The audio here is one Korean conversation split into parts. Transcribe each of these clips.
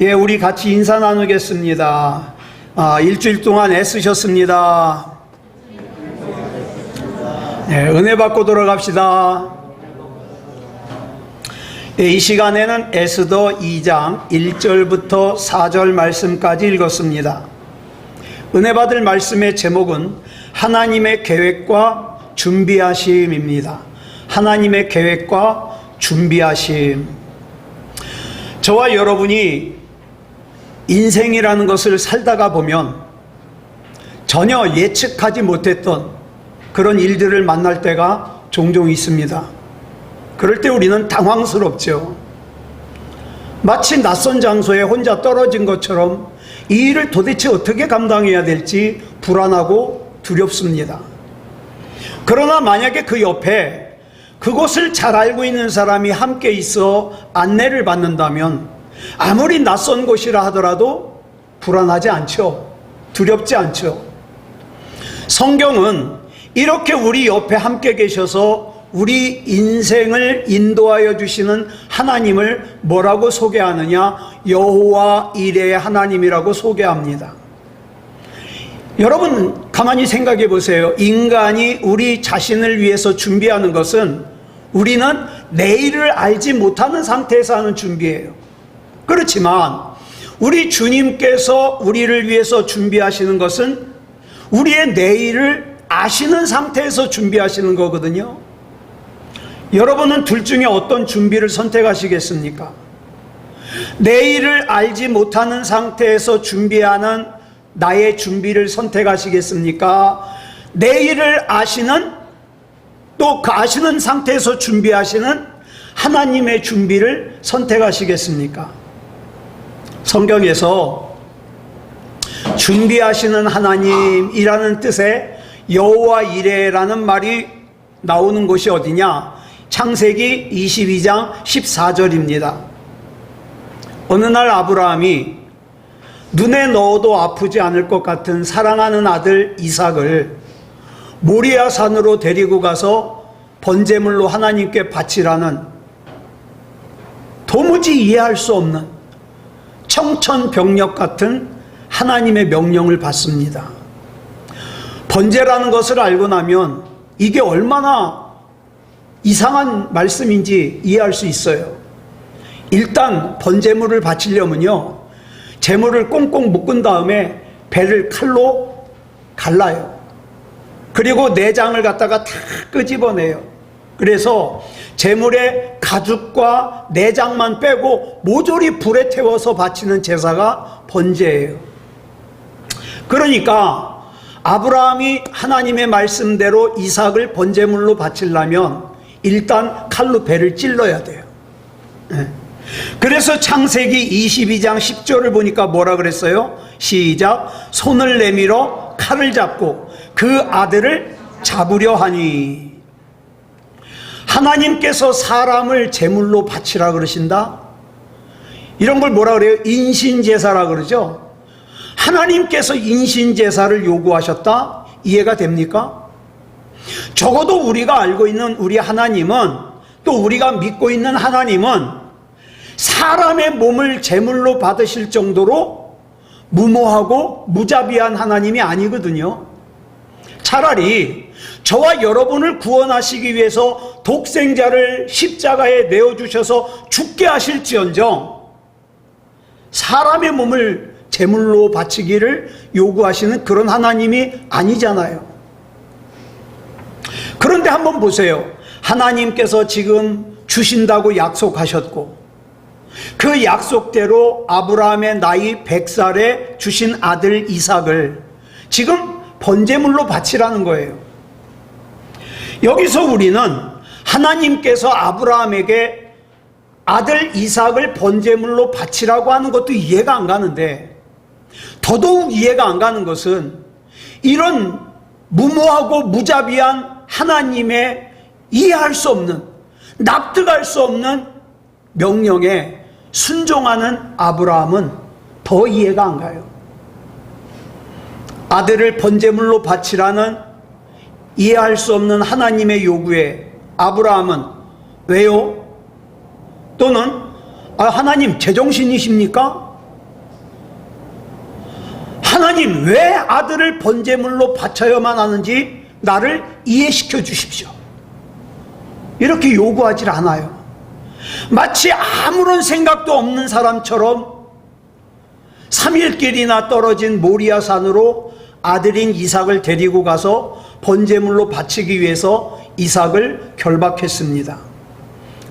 예, 우리 같이 인사 나누겠습니다. 일주일 동안 애쓰셨습니다. 예, 은혜 받고 돌아갑시다. 예, 이 시간에는 에스더 2장 1절부터 4절 말씀까지 읽었습니다. 은혜 받을 말씀의 제목은 하나님의 계획과 준비하심입니다. 하나님의 계획과 준비하심. 저와 여러분이 인생이라는 것을 살다가 보면 전혀 예측하지 못했던 그런 일들을 만날 때가 종종 있습니다. 그럴 때 우리는 당황스럽죠. 마치 낯선 장소에 혼자 떨어진 것처럼 이 일을 도대체 어떻게 감당해야 될지 불안하고 두렵습니다. 그러나 만약에 그 옆에 그곳을 잘 알고 있는 사람이 함께 있어 안내를 받는다면 아무리 낯선 곳이라 하더라도 불안하지 않죠. 두렵지 않죠. 성경은 이렇게 우리 옆에 함께 계셔서 우리 인생을 인도하여 주시는 하나님을 뭐라고 소개하느냐? 여호와 이레의 하나님이라고 소개합니다. 여러분 가만히 생각해 보세요. 인간이 우리 자신을 위해서 준비하는 것은 우리는 내일을 알지 못하는 상태에서 하는 준비예요. 그렇지만 우리 주님께서 우리를 위해서 준비하시는 것은 우리의 내일을 아시는 상태에서 준비하시는 거거든요. 여러분은 둘 중에 어떤 준비를 선택하시겠습니까? 내일을 알지 못하는 상태에서 준비하는 나의 준비를 선택하시겠습니까? 내일을 아시는, 또 그 아시는 상태에서 준비하시는 하나님의 준비를 선택하시겠습니까? 성경에서 준비하시는 하나님이라는 뜻의 여호와 이레라는 말이 나오는 곳이 어디냐? 창세기 22장 14절입니다. 어느 날 아브라함이 눈에 넣어도 아프지 않을 것 같은 사랑하는 아들 이삭을 모리아 산으로 데리고 가서 번제물로 하나님께 바치라는 도무지 이해할 수 없는 청천벽력 같은 하나님의 명령을 받습니다. 번제라는 것을 알고 나면 이게 얼마나 이상한 말씀인지 이해할 수 있어요. 일단 번제물을 바치려면요, 제물을 꽁꽁 묶은 다음에 배를 칼로 갈라요. 그리고 내장을 갖다가 다 끄집어내요. 그래서 제물의 가죽과 내장만 빼고 모조리 불에 태워서 바치는 제사가 번제예요. 그러니까 아브라함이 하나님의 말씀대로 이삭을 번제물로 바치려면 일단 칼로 배를 찔러야 돼요. 그래서 창세기 22장 10절을 보니까 뭐라 그랬어요? 시작. 손을 내밀어 칼을 잡고 그 아들을 잡으려 하니. 하나님께서 사람을 제물로 바치라 그러신다? 이런 걸 뭐라 그래요? 인신제사라 그러죠? 하나님께서 인신제사를 요구하셨다? 이해가 됩니까? 적어도 우리가 알고 있는 우리 하나님은, 또 우리가 믿고 있는 하나님은 사람의 몸을 제물로 받으실 정도로 무모하고 무자비한 하나님이 아니거든요. 차라리 저와 여러분을 구원하시기 위해서 독생자를 십자가에 내어주셔서 죽게 하실지언정 사람의 몸을 제물로 바치기를 요구하시는 그런 하나님이 아니잖아요. 그런데 한번 보세요. 하나님께서 지금 주신다고 약속하셨고 그 약속대로 아브라함의 나이 100살에 주신 아들 이삭을 지금 번제물로 바치라는 거예요. 여기서 우리는 하나님께서 아브라함에게 아들 이삭을 번제물로 바치라고 하는 것도 이해가 안 가는데, 더더욱 이해가 안 가는 것은 이런 무모하고 무자비한 하나님의 이해할 수 없는, 납득할 수 없는 명령에 순종하는 아브라함은 더 이해가 안 가요. 아들을 번제물로 바치라는 이해할 수 없는 하나님의 요구에 아브라함은 왜요? 또는 하나님 제정신이십니까? 하나님 왜 아들을 번제물로 바쳐야만 하는지 나를 이해시켜 주십시오. 이렇게 요구하지 않아요. 마치 아무런 생각도 없는 사람처럼 3일길이나 떨어진 모리아 산으로 아들인 이삭을 데리고 가서 번제물로 바치기 위해서 이삭을 결박했습니다.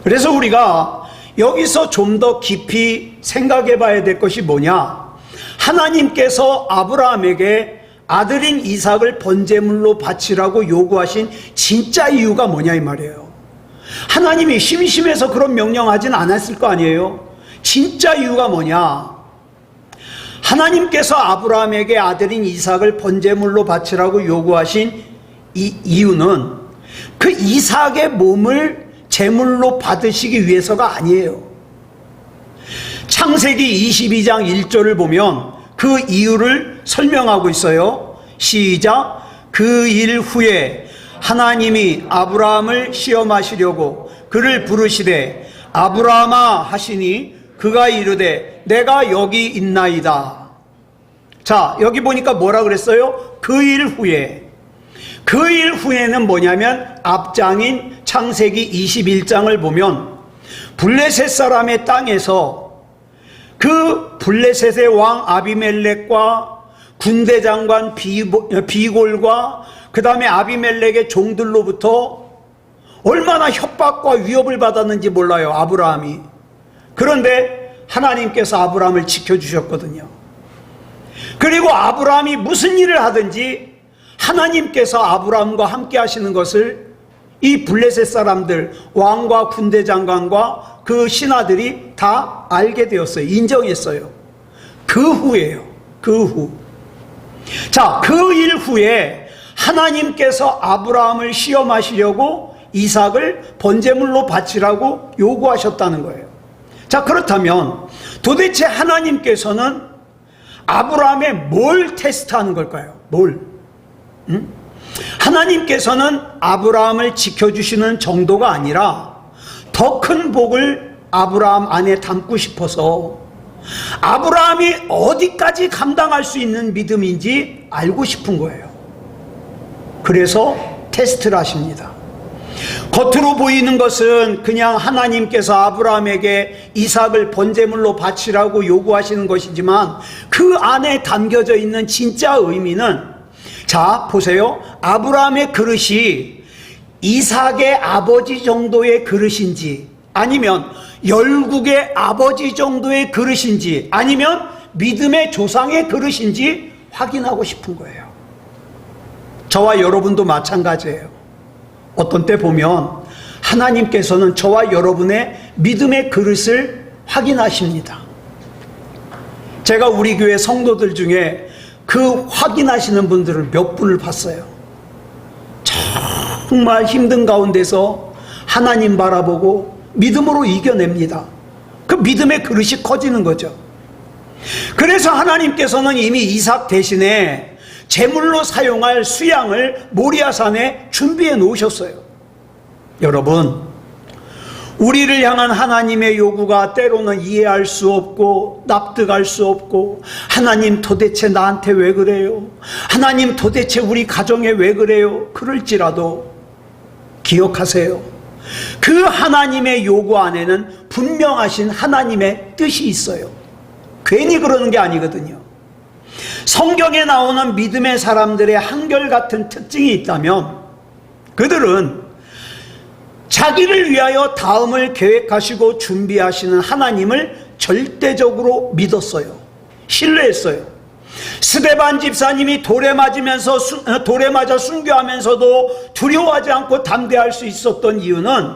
그래서 우리가 여기서 좀 더 깊이 생각해 봐야 될 것이 뭐냐? 하나님께서 아브라함에게 아들인 이삭을 번제물로 바치라고 요구하신 진짜 이유가 뭐냐 이 말이에요. 하나님이 심심해서 그런 명령하진 않았을 거 아니에요. 진짜 이유가 뭐냐? 하나님께서 아브라함에게 아들인 이삭을 번제물로 바치라고 요구하신 이 이유는 그 이삭의 몸을 제물로 받으시기 위해서가 아니에요. 창세기 22장 1절을 보면 그 이유를 설명하고 있어요. 시작. 그 일 후에 하나님이 아브라함을 시험하시려고 그를 부르시되 아브라함아 하시니 그가 이르되 내가 여기 있나이다. 자, 여기 보니까 뭐라 그랬어요? 그 일 후에. 그 일 후에는 뭐냐면 앞장인 창세기 21장을 보면 블레셋 사람의 땅에서 그 블레셋의 왕 아비멜렉과 군대 장관 비골과 그 다음에 아비멜렉의 종들로부터 얼마나 협박과 위협을 받았는지 몰라요, 아브라함이. 그런데 하나님께서 아브라함을 지켜주셨거든요. 그리고 아브라함이 무슨 일을 하든지 하나님께서 아브라함과 함께 하시는 것을 이 블레셋 사람들, 왕과 군대 장관과 그 신하들이 다 알게 되었어요. 인정했어요. 그 후에요. 그 후. 자, 그 일 후에 하나님께서 아브라함을 시험하시려고 이삭을 번제물로 바치라고 요구하셨다는 거예요. 자, 그렇다면 도대체 하나님께서는 아브라함의 뭘 테스트하는 걸까요? 뭘? 하나님께서는 아브라함을 지켜주시는 정도가 아니라 더 큰 복을 아브라함 안에 담고 싶어서 아브라함이 어디까지 감당할 수 있는 믿음인지 알고 싶은 거예요. 그래서 테스트를 하십니다. 겉으로 보이는 것은 그냥 하나님께서 아브라함에게 이삭을 번제물로 바치라고 요구하시는 것이지만 그 안에 담겨져 있는 진짜 의미는, 자 보세요. 아브라함의 그릇이 이삭의 아버지 정도의 그릇인지, 아니면 열국의 아버지 정도의 그릇인지, 아니면 믿음의 조상의 그릇인지 확인하고 싶은 거예요. 저와 여러분도 마찬가지예요. 어떤 때 보면 하나님께서는 저와 여러분의 믿음의 그릇을 확인하십니다. 제가 우리 교회 성도들 중에 그 확인하시는 분들을 몇 분을 봤어요. 정말 힘든 가운데서 하나님 바라보고 믿음으로 이겨냅니다. 그 믿음의 그릇이 커지는 거죠. 그래서 하나님께서는 이미 이삭 대신에 제물로 사용할 수양을 모리아산에 준비해 놓으셨어요. 여러분, 우리를 향한 하나님의 요구가 때로는 이해할 수 없고 납득할 수 없고, 하나님 도대체 나한테 왜 그래요? 하나님 도대체 우리 가정에 왜 그래요? 그럴지라도 기억하세요. 그 하나님의 요구 안에는 분명하신 하나님의 뜻이 있어요. 괜히 그러는 게 아니거든요. 성경에 나오는 믿음의 사람들의 한결같은 특징이 있다면 그들은 자기를 위하여 다음을 계획하시고 준비하시는 하나님을 절대적으로 믿었어요. 신뢰했어요. 스데반 집사님이 돌에 맞아 순교하면서도 두려워하지 않고 담대할 수 있었던 이유는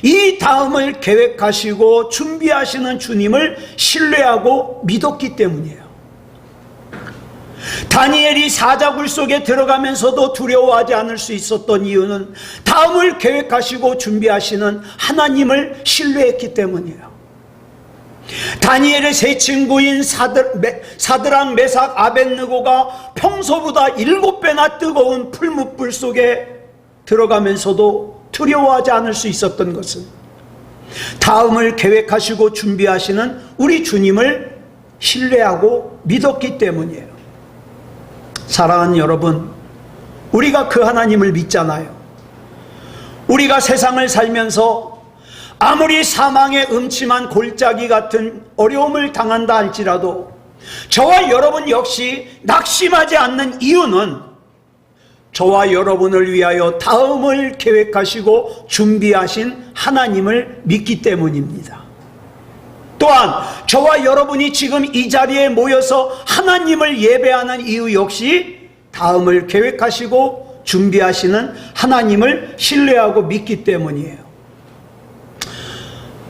이 다음을 계획하시고 준비하시는 주님을 신뢰하고 믿었기 때문이에요. 다니엘이 사자굴 속에 들어가면서도 두려워하지 않을 수 있었던 이유는 다음을 계획하시고 준비하시는 하나님을 신뢰했기 때문이에요. 다니엘의 세 친구인 사드락, 메삭, 아벳느고가 평소보다 7배나 뜨거운 풀무불 속에 들어가면서도 두려워하지 않을 수 있었던 것은 다음을 계획하시고 준비하시는 우리 주님을 신뢰하고 믿었기 때문이에요. 사랑하는 여러분, 우리가 그 하나님을 믿잖아요. 우리가 세상을 살면서 아무리 사망의 음침한 골짜기 같은 어려움을 당한다 할지라도 저와 여러분 역시 낙심하지 않는 이유는 저와 여러분을 위하여 다음을 계획하시고 준비하신 하나님을 믿기 때문입니다. 또한 저와 여러분이 지금 이 자리에 모여서 하나님을 예배하는 이유 역시 다음을 계획하시고 준비하시는 하나님을 신뢰하고 믿기 때문이에요.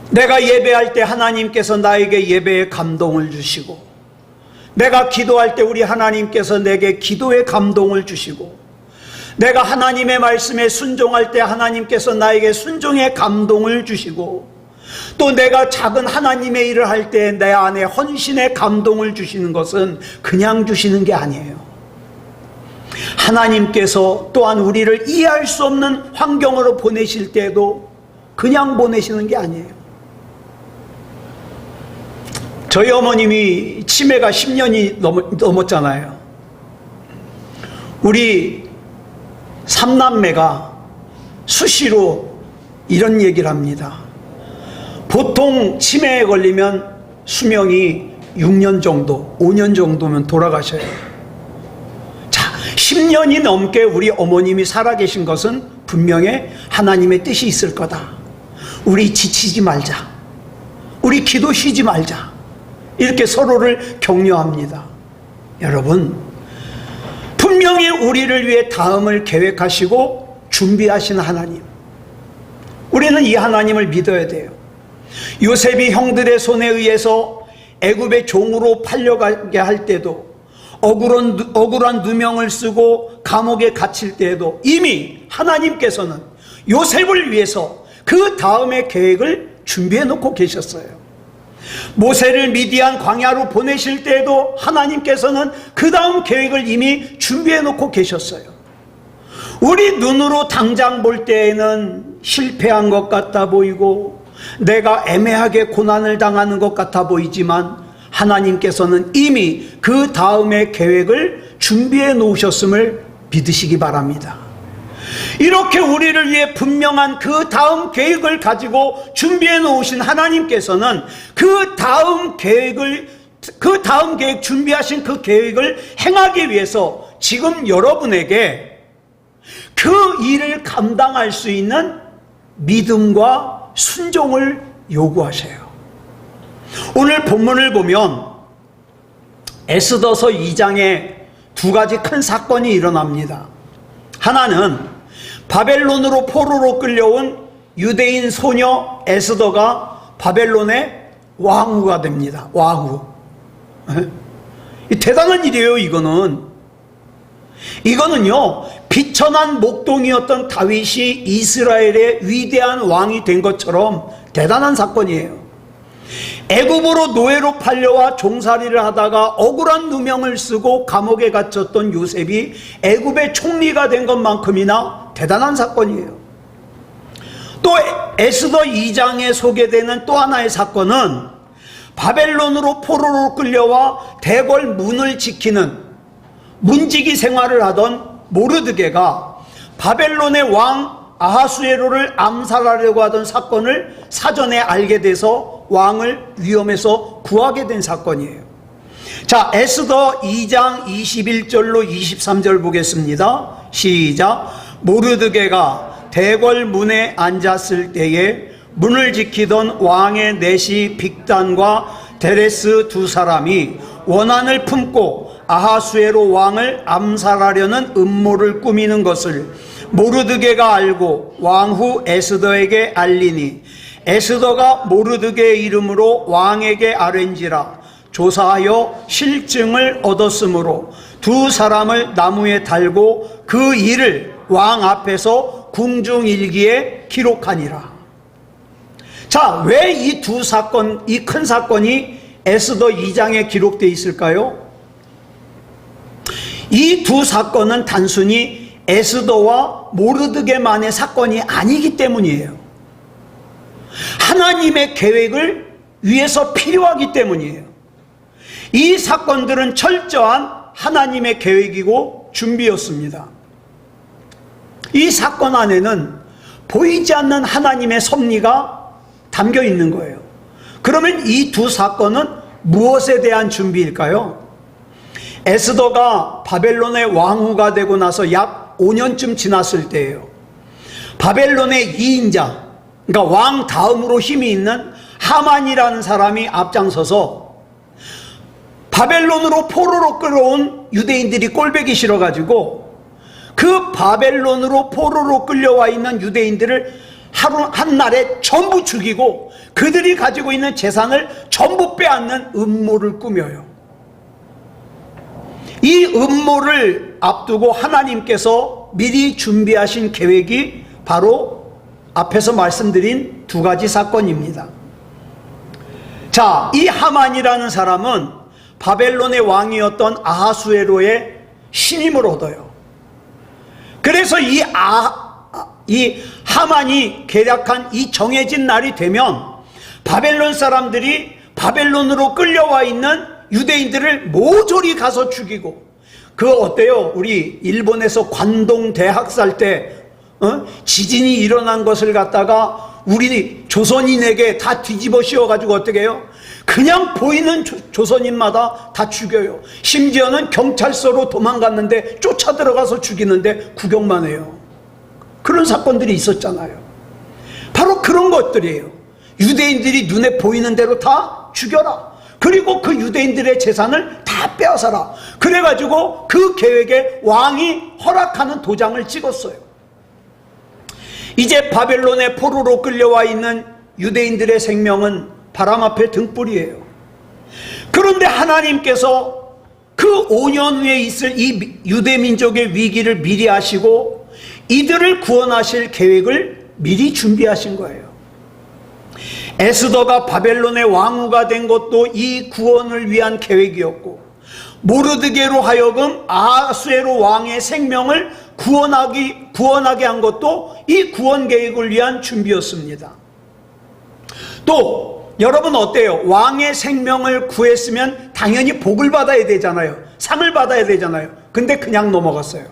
내가 예배할 때 하나님께서 나에게 예배의 감동을 주시고, 내가 기도할 때 우리 하나님께서 내게 기도의 감동을 주시고, 내가 하나님의 말씀에 순종할 때 하나님께서 나에게 순종의 감동을 주시고, 또 내가 작은 하나님의 일을 할 때 내 안에 헌신의 감동을 주시는 것은 그냥 주시는 게 아니에요. 하나님께서 또한 우리를 이해할 수 없는 환경으로 보내실 때도 그냥 보내시는 게 아니에요. 저희 어머님이 치매가 10년이 넘었잖아요. 우리 삼남매가 수시로 이런 얘기를 합니다. 보통 치매에 걸리면 수명이 6년 정도, 5년 정도면 돌아가셔요. 자, 10년이 넘게 우리 어머님이 살아계신 것은 분명히 하나님의 뜻이 있을 거다. 우리 지치지 말자. 우리 기도 쉬지 말자. 이렇게 서로를 격려합니다. 여러분, 분명히 우리를 위해 다음을 계획하시고 준비하신 하나님, 우리는 이 하나님을 믿어야 돼요. 요셉이 형들의 손에 의해서 애굽의 종으로 팔려가게 할 때도, 억울한 누명을 쓰고 감옥에 갇힐 때에도 이미 하나님께서는 요셉을 위해서 그 다음의 계획을 준비해 놓고 계셨어요. 모세를 미디안 광야로 보내실 때에도 하나님께서는 그 다음 계획을 이미 준비해 놓고 계셨어요. 우리 눈으로 당장 볼 때에는 실패한 것 같아 보이고 내가 애매하게 고난을 당하는 것 같아 보이지만 하나님께서는 이미 그 다음의 계획을 준비해 놓으셨음을 믿으시기 바랍니다. 이렇게 우리를 위해 분명한 그 다음 계획을 가지고 준비해 놓으신 하나님께서는 그 다음 계획 준비하신 그 계획을 행하기 위해서 지금 여러분에게 그 일을 감당할 수 있는 믿음과 순종을 요구하셔요. 오늘 본문을 보면 에스더서 2장에 두 가지 큰 사건이 일어납니다. 하나는 바벨론으로 포로로 끌려온 유대인 소녀 에스더가 바벨론의 왕후가 됩니다. 왕후. 대단한 일이에요. 이거는요 비천한 목동이었던 다윗이 이스라엘의 위대한 왕이 된 것처럼 대단한 사건이에요. 애굽으로 노예로 팔려와 종살이를 하다가 억울한 누명을 쓰고 감옥에 갇혔던 요셉이 애굽의 총리가 된 것만큼이나 대단한 사건이에요. 또 에스더 2장에 소개되는 또 하나의 사건은 바벨론으로 포로로 끌려와 대궐 문을 지키는 문지기 생활을 하던 모르드게가 바벨론의 왕 아하수에로를 암살하려고 하던 사건을 사전에 알게 돼서 왕을 위험에서 구하게 된 사건이에요. 자, 에스더 2장 21절로 23절 보겠습니다. 시작. 모르드게가 대궐 문에 앉았을 때에 문을 지키던 왕의 내시 빅단과 데레스 두 사람이 원한을 품고 아하수에로 왕을 암살하려는 음모를 꾸미는 것을 모르드게가 알고 왕후 에스더에게 알리니 에스더가 모르드게의 이름으로 왕에게 아뢰니라. 조사하여 실증을 얻었으므로 두 사람을 나무에 달고 그 일을 왕 앞에서 궁중일기에 기록하니라. 자, 왜 이 두 사건, 이 큰 사건이 에스더 2장에 기록되어 있을까요? 이 두 사건은 단순히 에스더와 모르드게만의 사건이 아니기 때문이에요. 하나님의 계획을 위해서 필요하기 때문이에요. 이 사건들은 철저한 하나님의 계획이고 준비였습니다. 이 사건 안에는 보이지 않는 하나님의 섭리가 담겨 있는 거예요. 그러면 이 두 사건은 무엇에 대한 준비일까요? 에스더가 바벨론의 왕후가 되고 나서 약 5년쯤 지났을 때예요. 바벨론의 2인자, 그러니까 왕 다음으로 힘이 있는 하만이라는 사람이 앞장서서 바벨론으로 포로로 끌어온 유대인들이 꼴보기 싫어가지고 그 바벨론으로 포로로 끌려와 있는 유대인들을 한날에 전부 죽이고 그들이 가지고 있는 재산을 전부 빼앗는 음모를 꾸며요. 이 음모를 앞두고 하나님께서 미리 준비하신 계획이 바로 앞에서 말씀드린 두 가지 사건입니다. 자, 이 하만이라는 사람은 바벨론의 왕이었던 아하수에로의 신임을 얻어요. 그래서 이 하만이 계략한 이 정해진 날이 되면 바벨론 사람들이 바벨론으로 끌려와 있는 유대인들을 모조리 가서 죽이고, 그거 어때요? 우리 일본에서 관동 대학살 때 지진이 일어난 것을 갖다가 우리 조선인에게 다 뒤집어 씌워가지고 어떻게 해요? 그냥 보이는 조선인마다 다 죽여요. 심지어는 경찰서로 도망갔는데 쫓아 들어가서 죽이는데 구경만 해요. 그런 사건들이 있었잖아요. 바로 그런 것들이에요. 유대인들이 눈에 보이는 대로 다 죽여라. 그리고 그 유대인들의 재산을 다 빼앗아라. 그래가지고 그 계획에 왕이 허락하는 도장을 찍었어요. 이제 바벨론의 포로로 끌려와 있는 유대인들의 생명은 바람 앞에 등불이에요. 그런데 하나님께서 그 5년 후에 있을 이 유대 민족의 위기를 미리 아시고 이들을 구원하실 계획을 미리 준비하신 거예요. 에스더가 바벨론의 왕후가 된 것도 이 구원을 위한 계획이었고, 모르드게로 하여금 아하수에로 왕의 생명을 구원하게 한 것도 이 구원 계획을 위한 준비였습니다. 또 여러분 어때요? 왕의 생명을 구했으면 당연히 복을 받아야 되잖아요. 상을 받아야 되잖아요. 근데 그냥 넘어갔어요.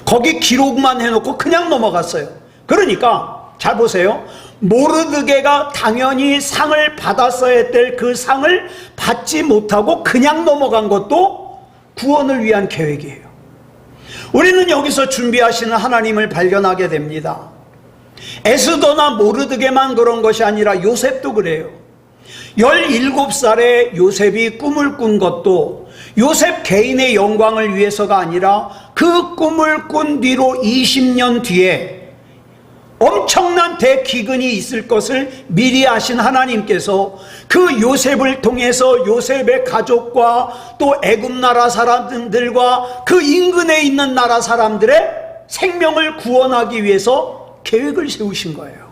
거기 기록만 해놓고 그냥 넘어갔어요. 그러니까 잘 보세요. 모르드게가 당연히 상을 받았어야 될 그 상을 받지 못하고 그냥 넘어간 것도 구원을 위한 계획이에요. 우리는 여기서 준비하시는 하나님을 발견하게 됩니다. 에스더나 모르드게만 그런 것이 아니라 요셉도 그래요. 17살에 요셉이 꿈을 꾼 것도 요셉 개인의 영광을 위해서가 아니라 그 꿈을 꾼 뒤로 20년 뒤에 엄청난 대기근이 있을 것을 미리 아신 하나님께서 그 요셉을 통해서 요셉의 가족과 또 애굽 나라 사람들과 그 인근에 있는 나라 사람들의 생명을 구원하기 위해서 계획을 세우신 거예요.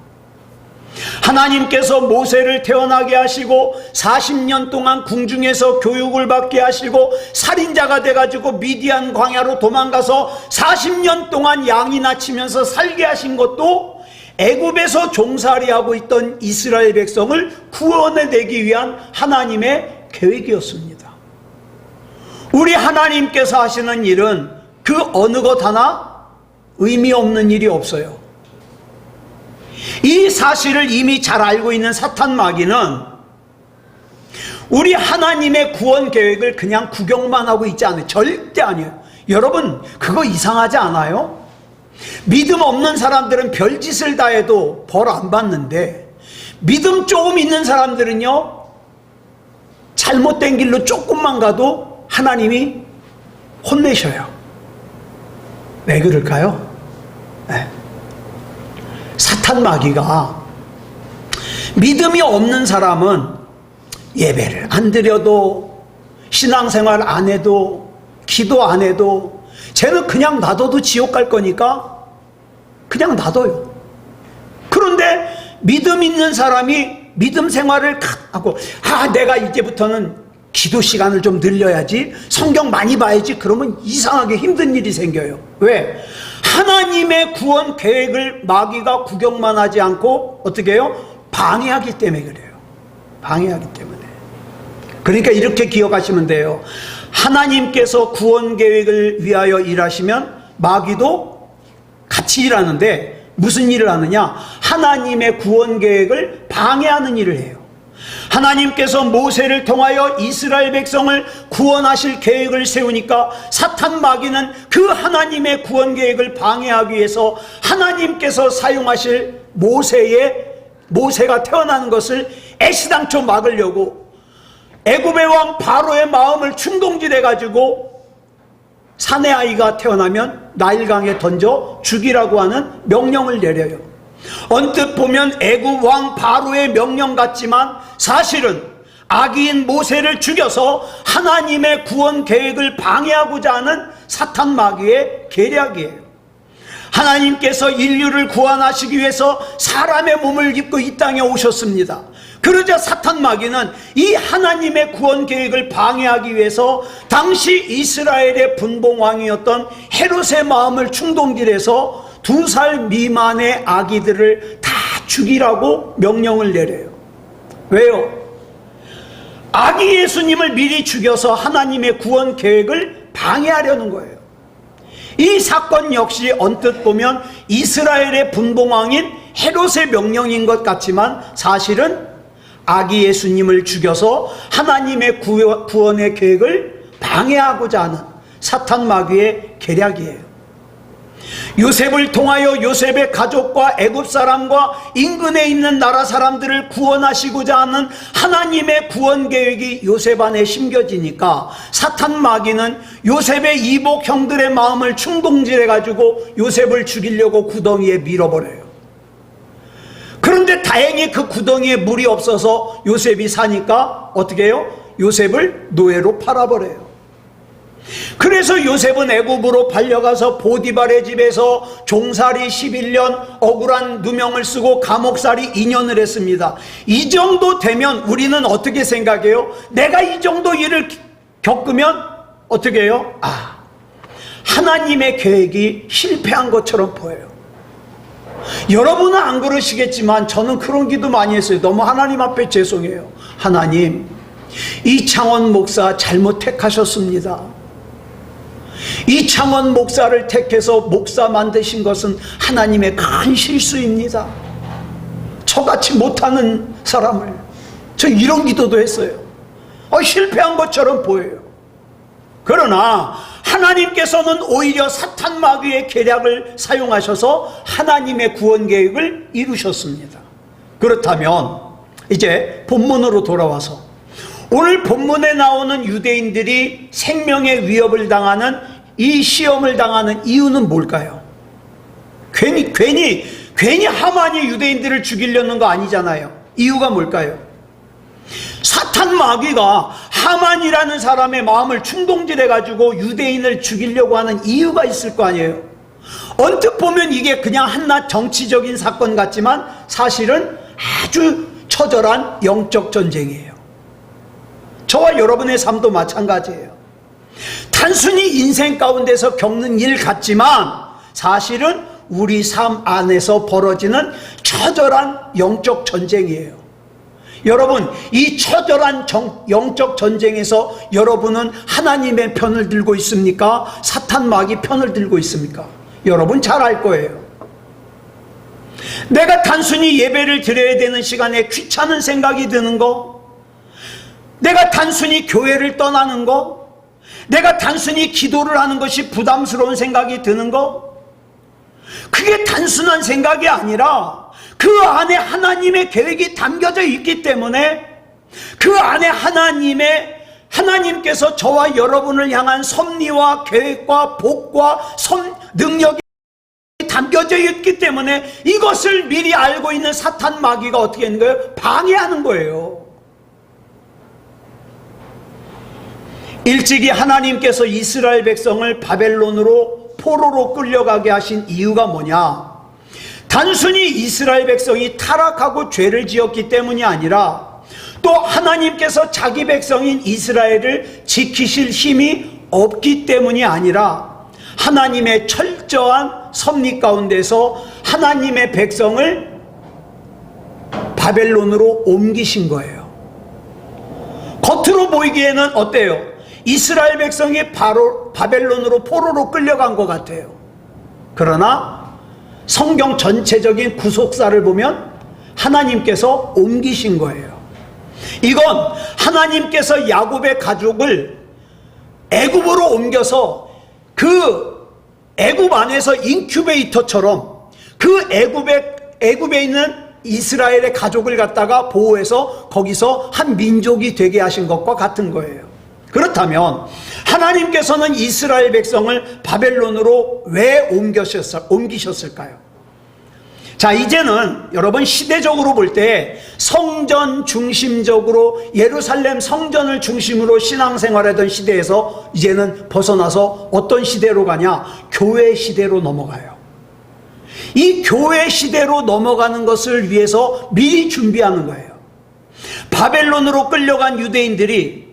하나님께서 모세를 태어나게 하시고 40년 동안 궁중에서 교육을 받게 하시고 살인자가 돼가지고 미디안 광야로 도망가서 40년 동안 양이나 치면서 살게 하신 것도 애굽에서 종살이하고 있던 이스라엘 백성을 구원해내기 위한 하나님의 계획이었습니다. 우리 하나님께서 하시는 일은 그 어느 것 하나 의미 없는 일이 없어요. 이 사실을 이미 잘 알고 있는 사탄 마귀는 우리 하나님의 구원 계획을 그냥 구경만 하고 있지 않아요. 절대 아니에요. 여러분 그거 이상하지 않아요? 믿음 없는 사람들은 별짓을 다 해도 벌 안 받는데 믿음 조금 있는 사람들은요, 잘못된 길로 조금만 가도 하나님이 혼내셔요. 왜 그럴까요? 네. 사탄 마귀가 믿음이 없는 사람은 예배를 안 드려도 신앙생활 안 해도 기도 안 해도 쟤는 그냥 놔둬도 지옥 갈 거니까 그냥 놔둬요. 그런데 믿음 있는 사람이 믿음 생활을 하고 내가 이제부터는 기도 시간을 좀 늘려야지, 성경 많이 봐야지, 그러면 이상하게 힘든 일이 생겨요. 왜? 하나님의 구원 계획을 마귀가 구경만 하지 않고 어떻게 해요? 방해하기 때문에 그래요. 방해하기 때문에. 그러니까 이렇게 기억하시면 돼요. 하나님께서 구원 계획을 위하여 일하시면 마귀도 같이 일하는데 무슨 일을 하느냐? 하나님의 구원 계획을 방해하는 일을 해요. 하나님께서 모세를 통하여 이스라엘 백성을 구원하실 계획을 세우니까 사탄 마귀는 그 하나님의 구원 계획을 방해하기 위해서 하나님께서 사용하실 모세가 태어나는 것을 애시당초 막으려고 애굽의 왕 바로의 마음을 충동질해 가지고 사내 아이가 태어나면 나일강에 던져 죽이라고 하는 명령을 내려요. 언뜻 보면 애굽 왕 바로의 명령 같지만 사실은 아기인 모세를 죽여서 하나님의 구원 계획을 방해하고자 하는 사탄 마귀의 계략이에요. 하나님께서 인류를 구원하시기 위해서 사람의 몸을 입고 이 땅에 오셨습니다. 그러자 사탄 마귀는 이 하나님의 구원 계획을 방해하기 위해서 당시 이스라엘의 분봉왕이었던 헤롯의 마음을 충동질해서 2살 미만의 아기들을 다 죽이라고 명령을 내려요. 왜요? 아기 예수님을 미리 죽여서 하나님의 구원 계획을 방해하려는 거예요. 이 사건 역시 언뜻 보면 이스라엘의 분봉왕인 헤롯의 명령인 것 같지만 사실은 아기 예수님을 죽여서 하나님의 구원의 계획을 방해하고자 하는 사탄 마귀의 계략이에요. 요셉을 통하여 요셉의 가족과 애굽 사람과 인근에 있는 나라 사람들을 구원하시고자 하는 하나님의 구원 계획이 요셉 안에 심겨지니까 사탄 마귀는 요셉의 이복 형들의 마음을 충동질해 가지고 요셉을 죽이려고 구덩이에 밀어버려요. 그런데 다행히 그 구덩이에 물이 없어서 요셉이 사니까 어떻게 해요? 요셉을 노예로 팔아버려요. 그래서 요셉은 애굽으로 팔려가서 보디발의 집에서 종살이 11년, 억울한 누명을 쓰고 감옥살이 2년을 했습니다. 이 정도 되면 우리는 어떻게 생각해요? 내가 이 정도 일을 겪으면 어떻게 해요? 하나님의 계획이 실패한 것처럼 보여요. 여러분은 안 그러시겠지만 저는 그런 기도 많이 했어요. 너무 하나님 앞에 죄송해요. 하나님, 이창원 목사 잘못 택하셨습니다. 이창원 목사를 택해서 목사 만드신 것은 하나님의 큰 실수입니다. 저같이 못하는 사람을, 저 이런 기도도 했어요. 실패한 것처럼 보여요. 그러나 하나님께서는 오히려 사탄 마귀의 계략을 사용하셔서 하나님의 구원 계획을 이루셨습니다. 그렇다면 이제 본문으로 돌아와서 오늘 본문에 나오는 유대인들이 생명의 위협을 당하는 이 시험을 당하는 이유는 뭘까요? 괜히 하만이 유대인들을 죽이려는 거 아니잖아요. 이유가 뭘까요? 사탄 마귀가 하만이라는 사람의 마음을 충동질해 가지고 유대인을 죽이려고 하는 이유가 있을 거 아니에요. 언뜻 보면 이게 그냥 한낱 정치적인 사건 같지만 사실은 아주 처절한 영적 전쟁이에요. 저와 여러분의 삶도 마찬가지예요. 단순히 인생 가운데서 겪는 일 같지만 사실은 우리 삶 안에서 벌어지는 처절한 영적 전쟁이에요. 여러분, 이 처절한 영적 전쟁에서 여러분은 하나님의 편을 들고 있습니까? 사탄 마귀 편을 들고 있습니까? 여러분 잘 알 거예요. 내가 단순히 예배를 드려야 되는 시간에 귀찮은 생각이 드는 거, 내가 단순히 교회를 떠나는 거, 내가 단순히 기도를 하는 것이 부담스러운 생각이 드는 거, 그게 단순한 생각이 아니라 그 안에 하나님의 계획이 담겨져 있기 때문에 그 안에 하나님께서 저와 여러분을 향한 섭리와 계획과 복과 능력이 담겨져 있기 때문에 이것을 미리 알고 있는 사탄 마귀가 어떻게 하는 거예요? 방해하는 거예요. 일찍이 하나님께서 이스라엘 백성을 바벨론으로 포로로 끌려가게 하신 이유가 뭐냐? 단순히 이스라엘 백성이 타락하고 죄를 지었기 때문이 아니라 또 하나님께서 자기 백성인 이스라엘을 지키실 힘이 없기 때문이 아니라 하나님의 철저한 섭리 가운데서 하나님의 백성을 바벨론으로 옮기신 거예요. 겉으로 보이기에는 어때요? 이스라엘 백성이 바로 바벨론으로 포로로 끌려간 것 같아요. 그러나 성경 전체적인 구속사를 보면 하나님께서 옮기신 거예요. 이건 하나님께서 야곱의 가족을 애굽으로 옮겨서 그 애굽 안에서 인큐베이터처럼 그 애굽에 있는 이스라엘의 가족을 갖다가 보호해서 거기서 한 민족이 되게 하신 것과 같은 거예요. 그렇다면 하나님께서는 이스라엘 백성을 바벨론으로 왜 옮기셨을까요? 자, 이제는 여러분 시대적으로 볼 때 성전 중심적으로 예루살렘 성전을 중심으로 신앙생활하던 시대에서 이제는 벗어나서 어떤 시대로 가냐? 교회 시대로 넘어가요. 이 교회 시대로 넘어가는 것을 위해서 미리 준비하는 거예요. 바벨론으로 끌려간 유대인들이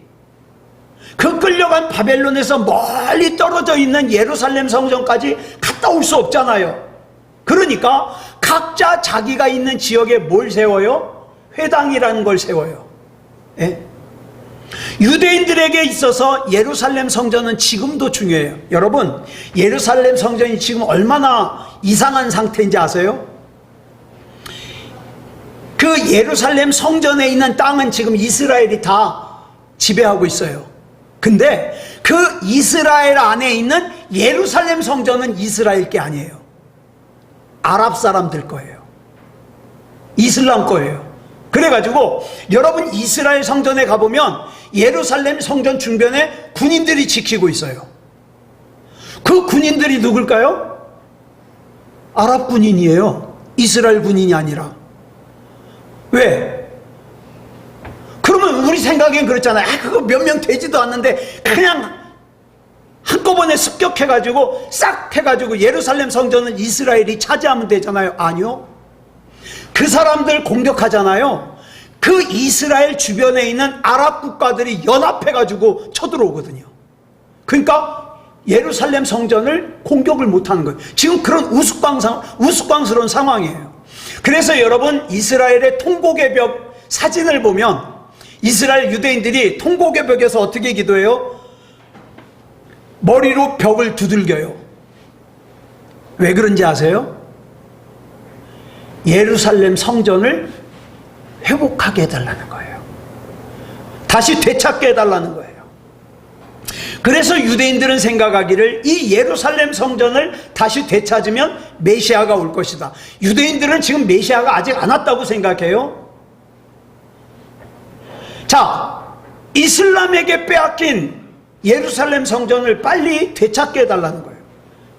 그 끌려간 바벨론에서 멀리 떨어져 있는 예루살렘 성전까지 갔다 올 수 없잖아요. 그러니까 각자 자기가 있는 지역에 뭘 세워요? 회당이라는 걸 세워요. 예? 유대인들에게 있어서 예루살렘 성전은 지금도 중요해요. 여러분, 예루살렘 성전이 지금 얼마나 이상한 상태인지 아세요? 그 예루살렘 성전에 있는 땅은 지금 이스라엘이 다 지배하고 있어요. 근데 그 이스라엘 안에 있는 예루살렘 성전은 이스라엘 게 아니에요. 아랍 사람들 거예요. 이슬람 거예요. 그래가지고 여러분 이스라엘 성전에 가보면 예루살렘 성전 중변에 군인들이 지키고 있어요. 그 군인들이 누굴까요? 아랍 군인이에요. 이스라엘 군인이 아니라. 왜? 그러면 우리 생각엔 그렇잖아요. 그거 몇 명 되지도 않는데 그냥 한꺼번에 습격해가지고 싹 해가지고 예루살렘 성전은 이스라엘이 차지하면 되잖아요. 아니요. 그 사람들 공격하잖아요. 그 이스라엘 주변에 있는 아랍 국가들이 연합해가지고 쳐들어오거든요. 그러니까 예루살렘 성전을 공격을 못하는 거예요. 지금 그런 우스꽝스러운 상황이에요. 그래서 여러분 이스라엘의 통곡의 벽 사진을 보면 이스라엘 유대인들이 통곡의 벽에서 어떻게 기도해요? 머리로 벽을 두들겨요. 왜 그런지 아세요? 예루살렘 성전을 회복하게 해달라는 거예요. 다시 되찾게 해달라는 거예요. 그래서 유대인들은 생각하기를 이 예루살렘 성전을 다시 되찾으면 메시아가 올 것이다. 유대인들은 지금 메시아가 아직 안 왔다고 생각해요. 자, 이슬람에게 빼앗긴 예루살렘 성전을 빨리 되찾게 해달라는 거예요.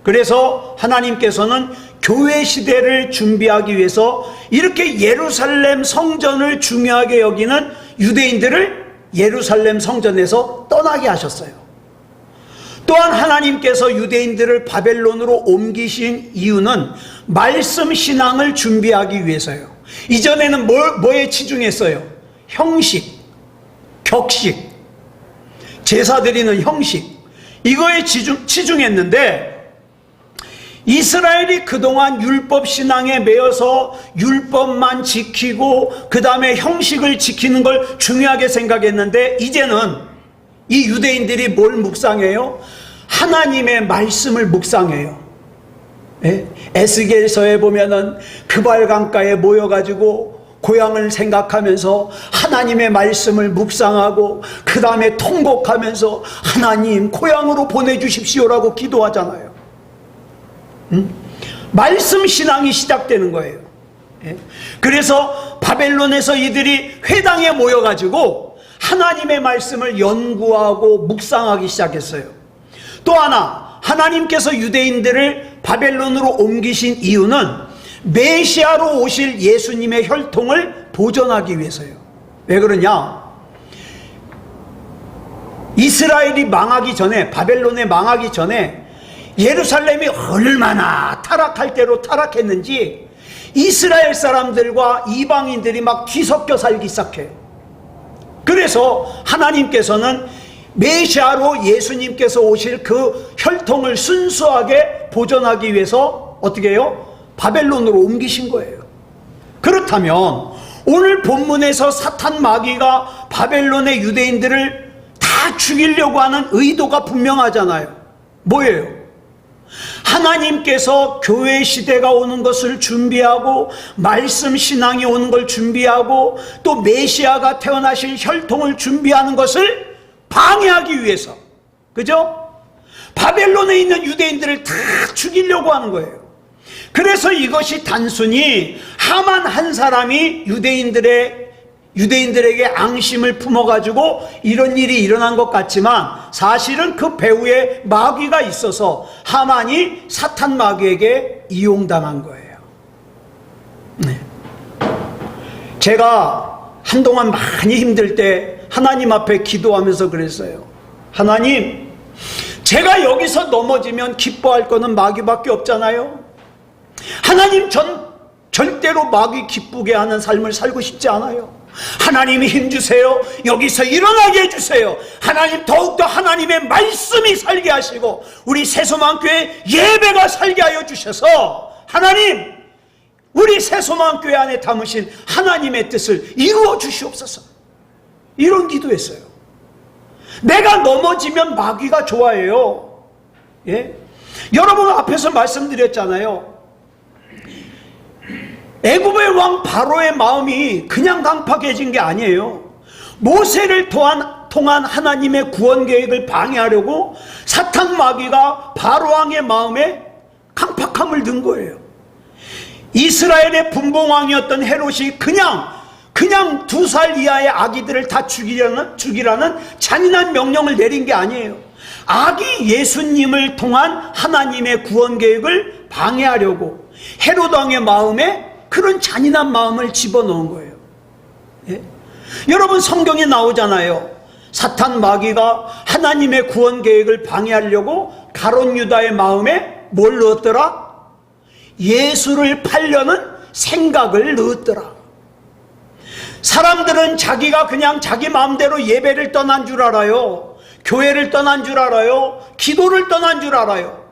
그래서 하나님께서는 교회 시대를 준비하기 위해서 이렇게 예루살렘 성전을 중요하게 여기는 유대인들을 예루살렘 성전에서 떠나게 하셨어요. 또한 하나님께서 유대인들을 바벨론으로 옮기신 이유는 말씀 신앙을 준비하기 위해서요. 이전에는 뭐에 치중했어요? 형식, 격식, 제사 드리는 형식, 이거에 치중했는데 이스라엘이 그동안 율법 신앙에 매여서 율법만 지키고 그 다음에 형식을 지키는 걸 중요하게 생각했는데 이제는 이 유대인들이 뭘 묵상해요? 하나님의 말씀을 묵상해요. 예? 에스겔서에 보면은 그발강가에 모여가지고 고향을 생각하면서 하나님의 말씀을 묵상하고 그 다음에 통곡하면서 하나님 고향으로 보내주십시오라고 기도하잖아요. 말씀 신앙이 시작되는 거예요. 예? 그래서 바벨론에서 이들이 회당에 모여가지고 하나님의 말씀을 연구하고 묵상하기 시작했어요. 또 하나, 하나님께서 유대인들을 바벨론으로 옮기신 이유는 메시아로 오실 예수님의 혈통을 보존하기 위해서요. 왜 그러냐? 이스라엘이 망하기 전에, 바벨론에 망하기 전에 예루살렘이 얼마나 타락할 대로 타락했는지 이스라엘 사람들과 이방인들이 막 뒤섞여 살기 시작해요. 그래서 하나님께서는 메시아로 예수님께서 오실 그 혈통을 순수하게 보존하기 위해서 어떻게 해요? 바벨론으로 옮기신 거예요. 그렇다면 오늘 본문에서 사탄 마귀가 바벨론의 유대인들을 다 다 죽이려고 하는 의도가 분명하잖아요. 뭐예요? 하나님께서 교회 시대가 오는 것을 준비하고 말씀 신앙이 오는 걸 준비하고 또 메시아가 태어나실 혈통을 준비하는 것을 방해하기 위해서, 그죠? 바벨론에 있는 유대인들을 다 죽이려고 하는 거예요. 그래서 이것이 단순히 하만 한 사람이 유대인들에게 앙심을 품어가지고 이런 일이 일어난 것 같지만 사실은 그 배후에 마귀가 있어서 하만이 사탄 마귀에게 이용당한 거예요. 네. 제가 한동안 많이 힘들 때 하나님 앞에 기도하면서 그랬어요. 하나님, 제가 여기서 넘어지면 기뻐할 거는 마귀밖에 없잖아요. 하나님, 전 절대로 마귀 기쁘게 하는 삶을 살고 싶지 않아요. 하나님이 힘주세요. 여기서 일어나게 해주세요. 하나님, 더욱더 하나님의 말씀이 살게 하시고 우리 새소망교회 예배가 살게 하여 주셔서 하나님, 우리 새소망교회 안에 담으신 하나님의 뜻을 이루어 주시옵소서. 이런 기도했어요. 내가 넘어지면 마귀가 좋아해요. 예? 여러분 앞에서 말씀드렸잖아요. 애굽의 왕 바로의 마음이 그냥 강팍해진 게 아니에요. 모세를 통한 하나님의 구원 계획을 방해하려고 사탄 마귀가 바로 왕의 마음에 강팍함을 든 거예요. 이스라엘의 분봉왕이었던 헤롯이 그냥 2살 이하의 아기들을 다 죽이라는 잔인한 명령을 내린 게 아니에요. 아기 예수님을 통한 하나님의 구원 계획을 방해하려고 헤롯 왕의 마음에 그런 잔인한 마음을 집어넣은 거예요. 예? 여러분 성경에 나오잖아요. 사탄 마귀가 하나님의 구원 계획을 방해하려고 가룟 유다의 마음에 뭘 넣었더라? 예수를 팔려는 생각을 넣었더라. 사람들은 자기가 그냥 자기 마음대로 예배를 떠난 줄 알아요. 교회를 떠난 줄 알아요. 기도를 떠난 줄 알아요.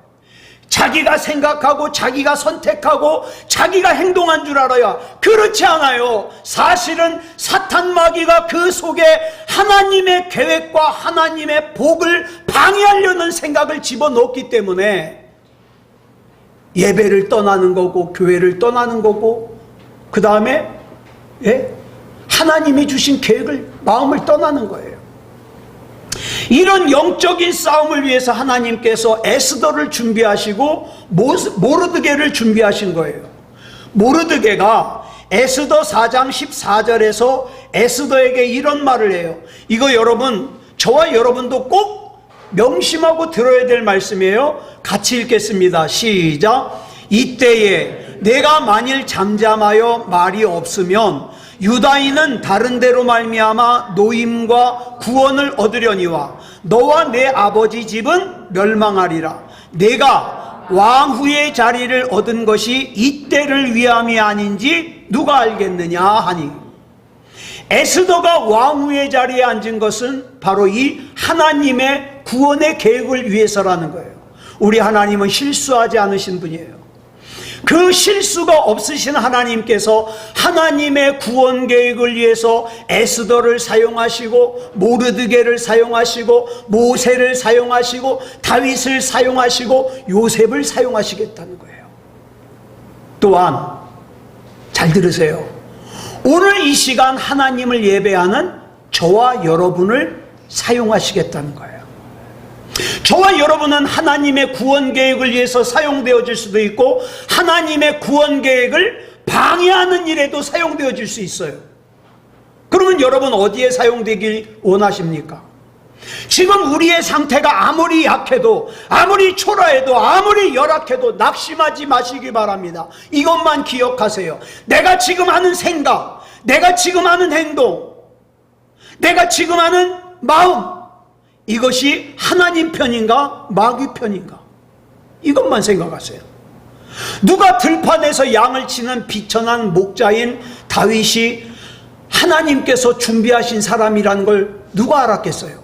자기가 생각하고 자기가 선택하고 자기가 행동한 줄 알아요. 그렇지 않아요. 사실은 사탄 마귀가 그 속에 하나님의 계획과 하나님의 복을 방해하려는 생각을 집어넣기 때문에 예배를 떠나는 거고 교회를 떠나는 거고 그 다음에 하나님이 주신 계획을 마음을 떠나는 거예요. 이런 영적인 싸움을 위해서 하나님께서 에스더를 준비하시고 모르드게를 준비하신 거예요. 모르드게가 에스더 4장 14절에서 에스더에게 이런 말을 해요. 이거 여러분, 저와 여러분도 꼭 명심하고 들어야 될 말씀이에요. 같이 읽겠습니다. 시작. 이때에 내가 만일 잠잠하여 말이 없으면 유다인은 다른 데로 말미암아 노임과 구원을 얻으려니와 너와 내 아버지 집은 멸망하리라. 내가 왕후의 자리를 얻은 것이 이때를 위함이 아닌지 누가 알겠느냐 하니, 에스더가 왕후의 자리에 앉은 것은 바로 이 하나님의 구원의 계획을 위해서라는 거예요. 우리 하나님은 실수하지 않으신 분이에요. 그 실수가 없으신 하나님께서 하나님의 구원 계획을 위해서 에스더를 사용하시고 모르드게를 사용하시고 모세를 사용하시고 다윗을 사용하시고 요셉을 사용하시겠다는 거예요. 또한 잘 들으세요. 오늘 이 시간 하나님을 예배하는 저와 여러분을 사용하시겠다는 거예요. 저와 여러분은 하나님의 구원 계획을 위해서 사용되어질 수도 있고 하나님의 구원 계획을 방해하는 일에도 사용되어질 수 있어요. 그러면 여러분 어디에 사용되길 원하십니까? 지금 우리의 상태가 아무리 약해도 아무리 초라해도 아무리 열악해도 낙심하지 마시기 바랍니다. 이것만 기억하세요. 내가 지금 하는 생각, 내가 지금 하는 행동, 내가 지금 하는 마음, 이것이 하나님 편인가 마귀 편인가? 이것만 생각하세요. 누가 들판에서 양을 치는 비천한 목자인 다윗이 하나님께서 준비하신 사람이라는 걸 누가 알았겠어요?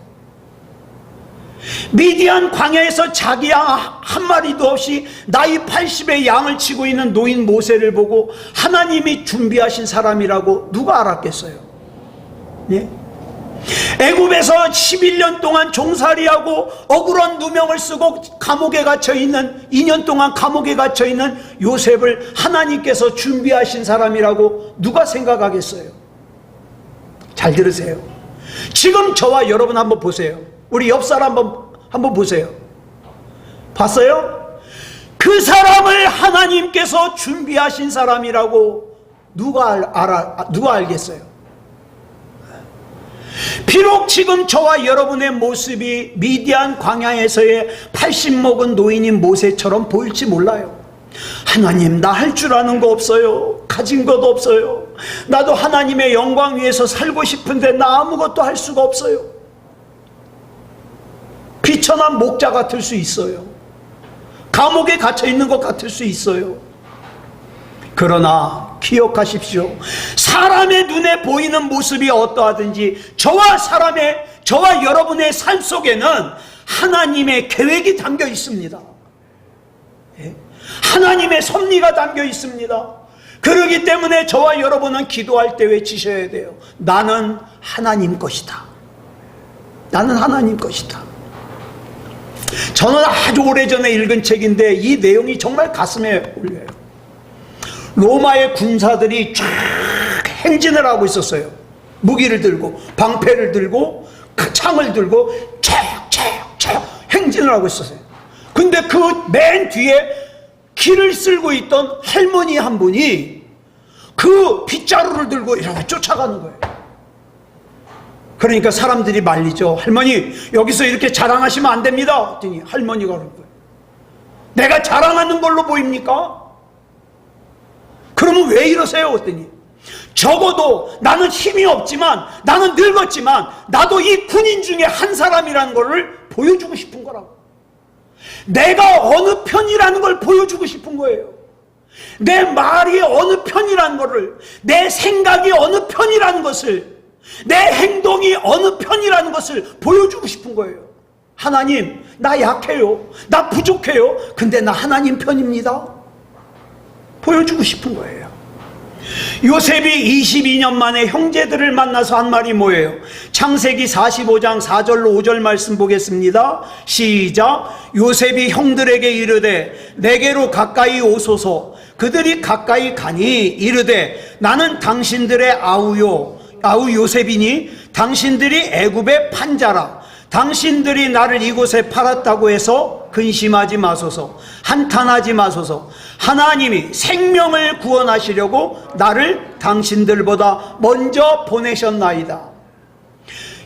미디안 광야에서 자기 양 한 마리도 없이 나이 80의 양을 치고 있는 노인 모세를 보고 하나님이 준비하신 사람이라고 누가 알았겠어요? 예? 애굽에서 11년 동안 종살이하고 억울한 누명을 쓰고 감옥에 갇혀있는 2년 동안 감옥에 갇혀있는 요셉을 하나님께서 준비하신 사람이라고 누가 생각하겠어요? 잘 들으세요. 지금 저와 여러분 한번 보세요. 우리 옆 사람 한번 보세요. 봤어요? 그 사람을 하나님께서 준비하신 사람이라고 누가 알겠어요? 비록 지금 저와 여러분의 모습이 미디안 광야에서의 80 먹은 노인인 모세처럼 보일지 몰라요. 하나님, 나 할 줄 아는 거 없어요. 가진 것도 없어요. 나도 하나님의 영광 위에서 살고 싶은데 나 아무것도 할 수가 없어요. 비천한 목자 같을 수 있어요. 감옥에 갇혀 있는 것 같을 수 있어요. 그러나 기억하십시오. 사람의 눈에 보이는 모습이 어떠하든지 저와 여러분의 삶 속에는 하나님의 계획이 담겨 있습니다. 하나님의 섭리가 담겨 있습니다. 그렇기 때문에 저와 여러분은 기도할 때 외치셔야 돼요. 나는 하나님 것이다. 나는 하나님 것이다. 저는 아주 오래전에 읽은 책인데 이 내용이 정말 가슴에 울려요. 로마의 군사들이 쫙 행진을 하고 있었어요. 무기를 들고 방패를 들고 창을 들고 촥촥촥 행진을 하고 있었어요. 근데 그 맨 뒤에 길을 쓸고 있던 할머니 한 분이 그 빗자루를 들고 이렇게 쫓아가는 거예요. 그러니까 사람들이 말리죠. 할머니, 여기서 이렇게 자랑하시면 안 됩니다. 그랬더니 할머니가 그런 거예요. 내가 자랑하는 걸로 보입니까? 그러면 왜 이러세요? 그랬더니 적어도 나는 힘이 없지만, 나는 늙었지만 나도 이 군인 중에 한 사람이라는 것을 보여주고 싶은 거라고. 내가 어느 편이라는 걸 보여주고 싶은 거예요. 내 말이 어느 편이라는 것을, 내 생각이 어느 편이라는 것을, 내 행동이 어느 편이라는 것을 보여주고 싶은 거예요. 하나님, 나 약해요. 나 부족해요. 근데 나 하나님 편입니다. 보여주고 싶은 거예요. 요셉이 22년 만에 형제들을 만나서 한 말이 뭐예요? 창세기 45장 4절로 5절 말씀 보겠습니다. 시작. 요셉이 형들에게 이르되 내게로 가까이 오소서. 그들이 가까이 가니 이르되 나는 당신들의 아우 요셉이니 당신들이 애굽의 판자라. 당신들이 나를 이곳에 팔았다고 해서 근심하지 마소서. 한탄하지 마소서. 하나님이 생명을 구원하시려고 나를 당신들보다 먼저 보내셨나이다.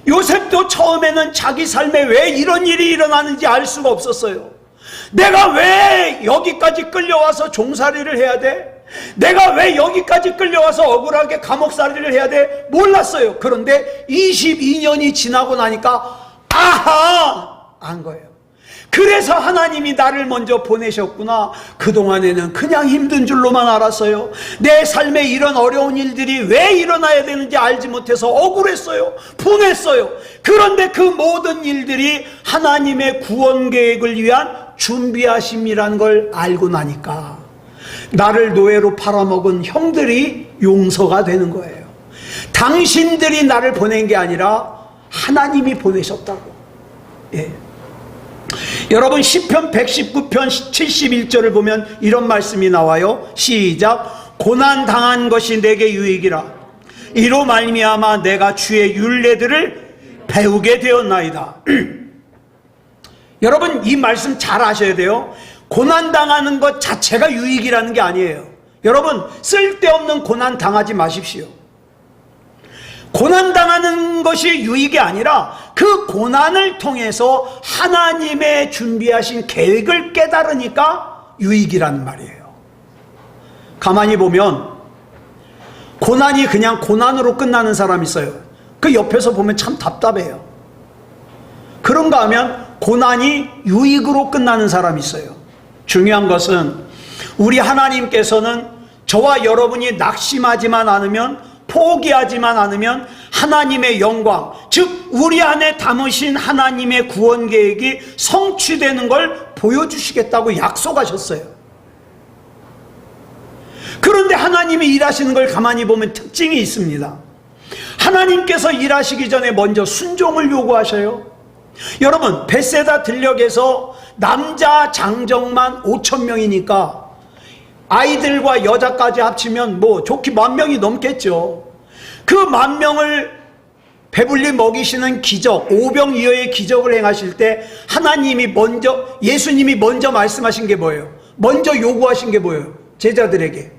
요셉도 처음에는 자기 삶에 왜 이런 일이 일어나는지 알 수가 없었어요. 내가 왜 여기까지 끌려와서 종살이를 해야 돼? 내가 왜 여기까지 끌려와서 억울하게 감옥살이를 해야 돼? 몰랐어요. 그런데 22년이 지나고 나니까 아하! 안 거예요. 그래서 하나님이 나를 먼저 보내셨구나. 그동안에는 그냥 힘든 줄로만 알았어요. 내 삶에 이런 어려운 일들이 왜 일어나야 되는지 알지 못해서 억울했어요. 분했어요. 그런데 그 모든 일들이 하나님의 구원 계획을 위한 준비하심이란 걸 알고 나니까 나를 노예로 팔아먹은 형들이 용서가 되는 거예요. 당신들이 나를 보낸 게 아니라 하나님이 보내셨다고. 예. 여러분 시편 119편 71절을 보면 이런 말씀이 나와요. 시작. 고난당한 것이 내게 유익이라. 이로 말미암아 내가 주의 율례들을 배우게 되었나이다. 여러분 이 말씀 잘 아셔야 돼요. 고난당하는 것 자체가 유익이라는 게 아니에요. 여러분 쓸데없는 고난 당하지 마십시오. 고난당하는 것이 유익이 아니라 그 고난을 통해서 하나님의 준비하신 계획을 깨달으니까 유익이라는 말이에요. 가만히 보면 고난이 그냥 고난으로 끝나는 사람이 있어요. 그 옆에서 보면 참 답답해요. 그런가 하면 고난이 유익으로 끝나는 사람이 있어요. 중요한 것은 우리 하나님께서는 저와 여러분이 낙심하지만 않으면, 포기하지만 않으면 하나님의 영광, 즉 우리 안에 담으신 하나님의 구원 계획이 성취되는 걸 보여주시겠다고 약속하셨어요. 그런데 하나님이 일하시는 걸 가만히 보면 특징이 있습니다. 하나님께서 일하시기 전에 먼저 순종을 요구하셔요. 여러분, 벳세다 들녘에서 남자 장정만 5,000명이니까 아이들과 여자까지 합치면 뭐 좋게 10,000명이 넘겠죠. 그 10,000명을 배불리 먹이시는 기적, 오병이어의 기적을 행하실 때 예수님이 먼저 말씀하신 게 뭐예요? 먼저 요구하신 게 뭐예요? 제자들에게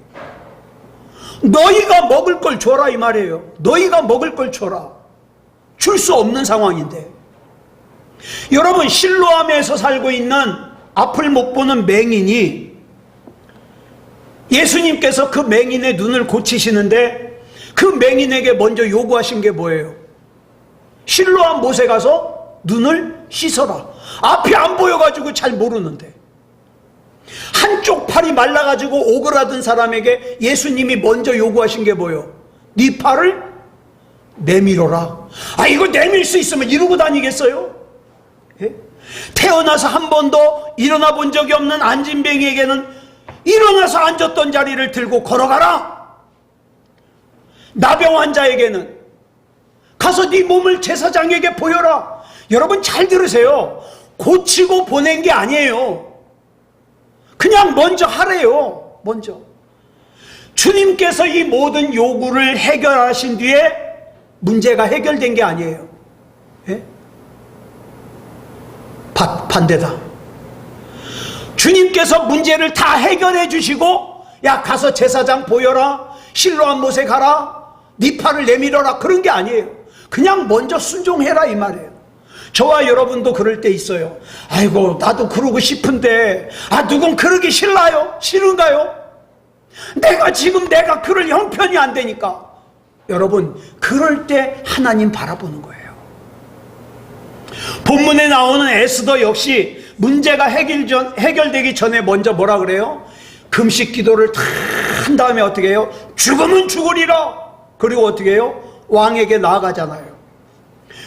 너희가 먹을 걸 줘라, 이 말이에요. 너희가 먹을 걸 줘라. 줄 수 없는 상황인데, 여러분, 실로암에서 살고 있는 앞을 못 보는 맹인이 예수님께서 그 맹인의 눈을 고치시는데 그 맹인에게 먼저 요구하신 게 뭐예요? 실로암 못에 가서 눈을 씻어라. 앞이 안 보여가지고 잘 모르는데, 한쪽 팔이 말라가지고 오그라든 사람에게 예수님이 먼저 요구하신 게 뭐예요? 네 팔을 내밀어라. 아, 이거 내밀 수 있으면 이러고 다니겠어요? 예? 태어나서 한 번도 일어나 본 적이 없는 안진뱅이에게는 일어나서 앉았던 자리를 들고 걸어가라. 나병 환자에게는 가서 네 몸을 제사장에게 보여라. 여러분, 잘 들으세요. 고치고 보낸 게 아니에요. 그냥 먼저 하래요. 먼저. 주님께서 이 모든 요구를 해결하신 뒤에 문제가 해결된 게 아니에요. 예? 반대다. 주님께서 문제를 다 해결해 주시고, 야, 가서 제사장 보여라, 실로암 못에 가라, 네 팔을 내밀어라, 그런 게 아니에요. 그냥 먼저 순종해라, 이 말이에요. 저와 여러분도 그럴 때 있어요. 아이고, 나도 그러고 싶은데, 누군 그러기 싫나요? 싫은가요? 내가 그럴 형편이 안 되니까. 여러분, 그럴 때 하나님 바라보는 거예요. 본문에 나오는 에스더 역시 문제가 해결되기 전에 먼저 뭐라 그래요? 금식 기도를 다 한 다음에 어떻게 해요? 죽으면 죽으리라. 그리고 어떻게 해요? 왕에게 나아가잖아요.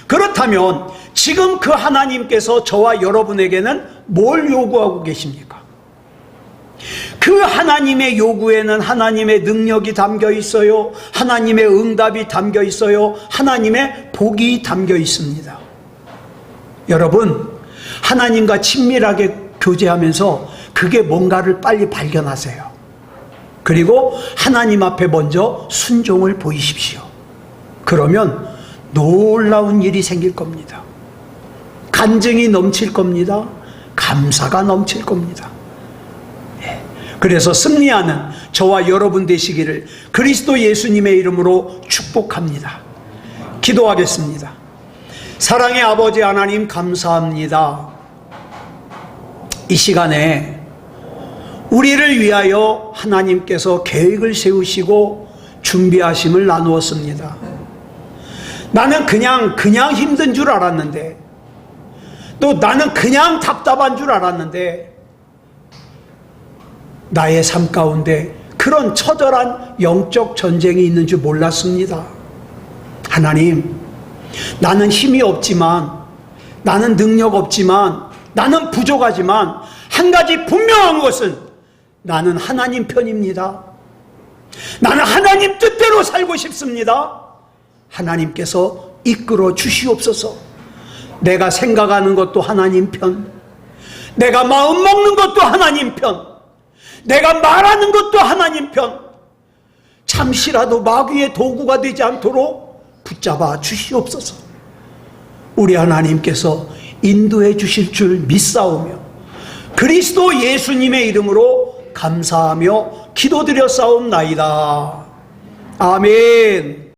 그렇다면 지금 그 하나님께서 저와 여러분에게는 뭘 요구하고 계십니까? 그 하나님의 요구에는 하나님의 능력이 담겨 있어요. 하나님의 응답이 담겨 있어요. 하나님의 복이 담겨 있습니다. 여러분, 하나님과 친밀하게 교제하면서 그게 뭔가를 빨리 발견하세요. 그리고 하나님 앞에 먼저 순종을 보이십시오. 그러면 놀라운 일이 생길 겁니다. 간증이 넘칠 겁니다. 감사가 넘칠 겁니다. 그래서 승리하는 저와 여러분 되시기를 그리스도 예수님의 이름으로 축복합니다. 기도하겠습니다. 사랑의 아버지 하나님, 감사합니다. 이 시간에 우리를 위하여 하나님께서 계획을 세우시고 준비하심을 나누었습니다. 나는 그냥 힘든 줄 알았는데, 또 나는 그냥 답답한 줄 알았는데, 나의 삶 가운데 그런 처절한 영적 전쟁이 있는 줄 몰랐습니다. 하나님, 나는 힘이 없지만, 나는 능력 없지만, 나는 부족하지만 한 가지 분명한 것은 나는 하나님 편입니다. 나는 하나님 뜻대로 살고 싶습니다. 하나님께서 이끌어 주시옵소서. 내가 생각하는 것도 하나님 편, 내가 마음 먹는 것도 하나님 편, 내가 말하는 것도 하나님 편, 잠시라도 마귀의 도구가 되지 않도록 붙잡아 주시옵소서. 우리 하나님께서 인도해 주실 줄 믿사오며 그리스도 예수님의 이름으로 감사하며 기도드려 싸움나이다. 아멘.